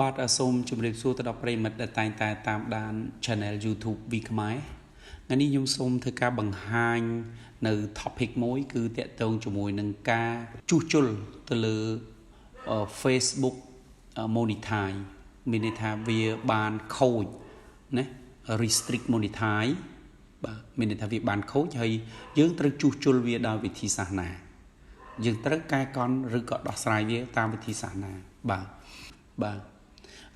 បាទសូមជម្រាបសួរទៅដល់ប្រិយមិត្តដែលតែងតែតាមដាន Channel YouTube វីខ្មែរថ្ងៃនេះខ្ញុំសូមធ្វើការបង្ហាញនៅ topic មួយគឺទាក់ទងជាមួយនឹងការជួសជុលទៅលើ Facebook Monetize មានន័យថាវាបានខូចណា restrict Monetize បាទមានន័យថាវាបានខូចហើយយើងត្រូវជួសជុលវាដោយវិធីសាស្ត្រណាយើងត្រូវកែកន្តឬក៏ដោះស្រាយវាតាមវិធីសាស្ត្រណាបាទ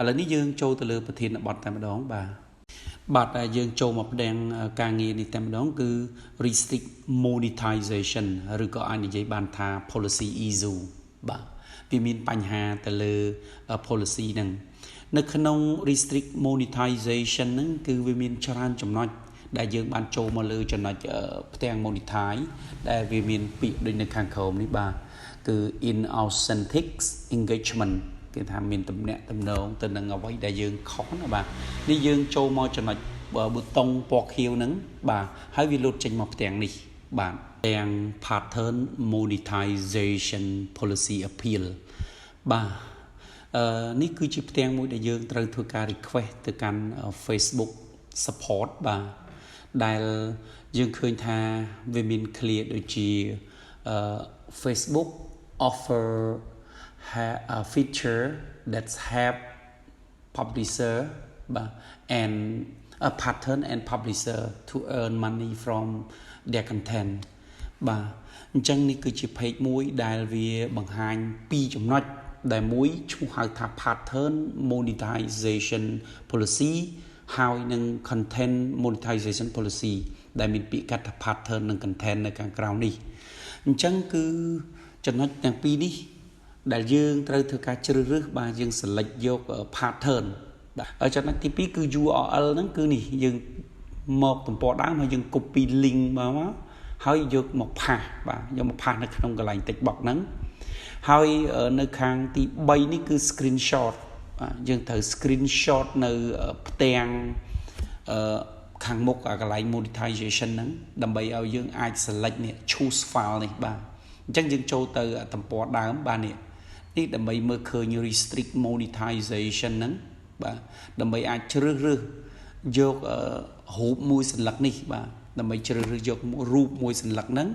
ឥឡូវនេះយើងចូលទៅលើប្រធានបទតែម្ដងបាទដែលយើងចូលមកផ្ទាំងការងារនេះតែម្ដងគឺ restrict monetization ឬក៏អាចនិយាយបានថា policy issue បាទវាមានបញ្ហាទៅលើ policy ហ្នឹងនៅក្នុង restrict monetization ហ្នឹងគឺវាមានច្រើនចំណុចដែលយើងបានចូលមកលើចំណុចផ្ទាំង monetize ដែលវាមានពាក្យដូចនៅខាងក្រោមនេះបាទគឺ inauthentic engagement គេថាមានតំណែងតំណងទៅនឹងអ្វីដែលយើងខុសណាបាទនេះយើងចូលមកចំណុចប៊ូតុងពណ៌ខៀវហ្នឹងបាទហើយវាលោតចេញមកផ្ទាំងនេះបាទទាំង pattern monetization policy appeal បាទនេះគឺជាផ្ទាំងមួយដែលយើងត្រូវធ្វើការ request ទៅកាន់ Facebook support បាទដែលយើងឃើញថាវាមាន clear ដូចជា Facebook offer a feature that help publisher and a pattern and publisher to earn money from their content បាទអញ្ចឹងនេះគឺជា page មួយដែលវាបង្ហាញពីរចំណុចដែលមួយឈ្មោះហៅថា pattern monetization policy ហើយនឹង content monetization policy ដែលមានពាក្យកាត់ថា pattern និង content នៅខាងក្រៅនេះអញ្ចឹងគឺចំណុចទាំងពីរនេះដែលយើងត្រូវធ្វើការជ្រើសរើសបាទយើង select យក pattern បាទចំណុចទី2គឺ URL ហ្នឹងគឺនេះយើងមកទំព័រដើមហើយយើង copy link មកហើយយកមកផាសបាទយកមកផាសនៅក្នុងកន្លែង text box ហ្នឹងហើយនៅខាងទី3នេះគឺ screenshot បាទយើងត្រូវ screenshot នៅផ្ទាំងខាងមុខកន្លែង monetization ហ្នឹងដើម្បីឲ្យយើងអាច select នេះ choose file នេះបាទអញ្ចឹងយើងចូលទៅទំព័រដើមបាទនេះដើម្បីមើលឃើញ restrict monetization ហ្នឹងបាទដើម្បីអាចជ្រើសរើសយករូបមួយសន្លឹកនេះបាទដើម្បីជ្រើសរើសយករូបមួយសន្លឹកហ្នឹង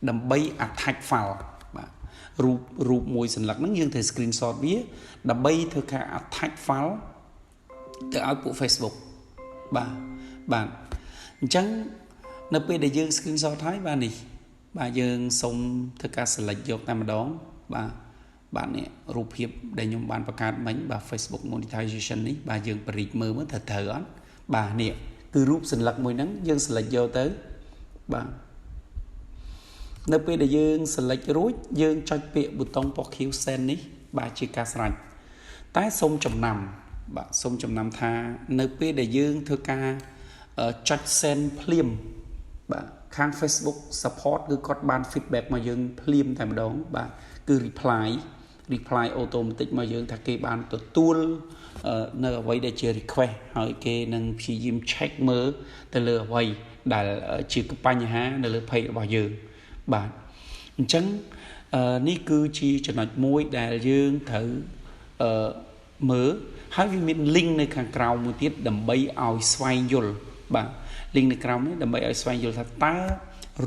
ដើម្បី attach file បាទរូបមួយសន្លឹកហ្នឹងយើងត្រូវ screenshot វាដើម្បីធ្វើការ attach file ទៅឲ្យពួក Facebook បាទអញ្ចឹងនៅពេលដែលយើង screenshot ហើយបាទនេះបាទយើងសូមធ្វើការ select យកតែម្ដងបាទនេះរូបភាពដែលខ្ញុំបានបង្កើតមិញបាទ Facebook monetization នេះបាទយើងបរិចមើលមើលត្រូវអត់បាទនេះគឺរូបសន្លឹកមួយហ្នឹងយើង select យកទៅបាទនៅពេលដែលយើង select រួចយើងចុចពាក្យប៊ូតុងពណ៌ខៀវ send នេះបាទជាការស្រេចតែសូមចំណាំបាទសូមចំណាំថានៅពេលដែលយើងធ្វើការចុច send ភ្លាមបាទខាង Facebook support គឺគាត់បាន feedback មកយើងភ្លាមតែម្ដងបាទគឺ reply automatic មកយើងថាគេបានទទួលនៅអ្វីដែលជា request ហើយគេនឹងព្យាយាម check មើលទៅលើអ្វីដែលជាបញ្ហានៅលើ page របស់យើងបាទអញ្ចឹងនេះគឺជាចំណុចមួយដែលយើងត្រូវមើលហើយវាមាន link នៅខាងក្រោមមួយទៀតដើម្បីឲ្យស្វែងយល់បាទ link នៅក្រោមនេះដើម្បីឲ្យស្វែងយល់ថាតើ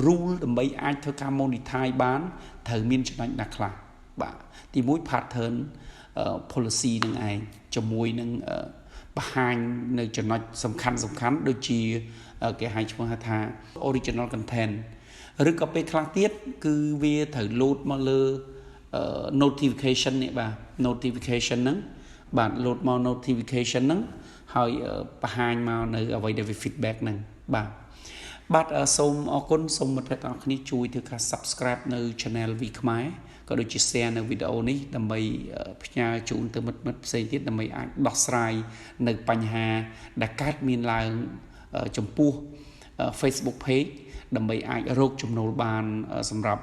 rule ដើម្បីអាចធ្វើការ monetize បានត្រូវមានចំណុចណាខ្លះបាទទី1 pattern policy នឹងឯងជាមួយនឹងបង្ហាញនៅចំណុចសំខាន់ដូចជាគេហៅឈ្មោះថា original content ឬក៏ពេលខ្លះទៀតគឺវាត្រូវ load មកលើ notification នេះបាទ notification ហ្នឹងបាទ load មក notification ហ្នឹងហើយបង្ហាញមកនៅអ្វីដែលវា feedback ហ្នឹងបាទសូមអរគុណសូមមិត្តភក្តិទាំងអស់គ្នាជួយធ្វើការ subscribe នៅ channel វីខ្មែរក៏ដូចជា share នៅវីដេអូនេះដើម្បីផ្ញើជូនទៅមិត្តផ្សេងទៀតដើម្បីអាចដោះស្រាយនៅបញ្ហាដែលកើតមានឡើងចំពោះ Facebook page ដើម្បីអាចរកចំណូលបានសម្រាប់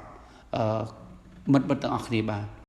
មិត្តទាំងអស់គ្នាបាទ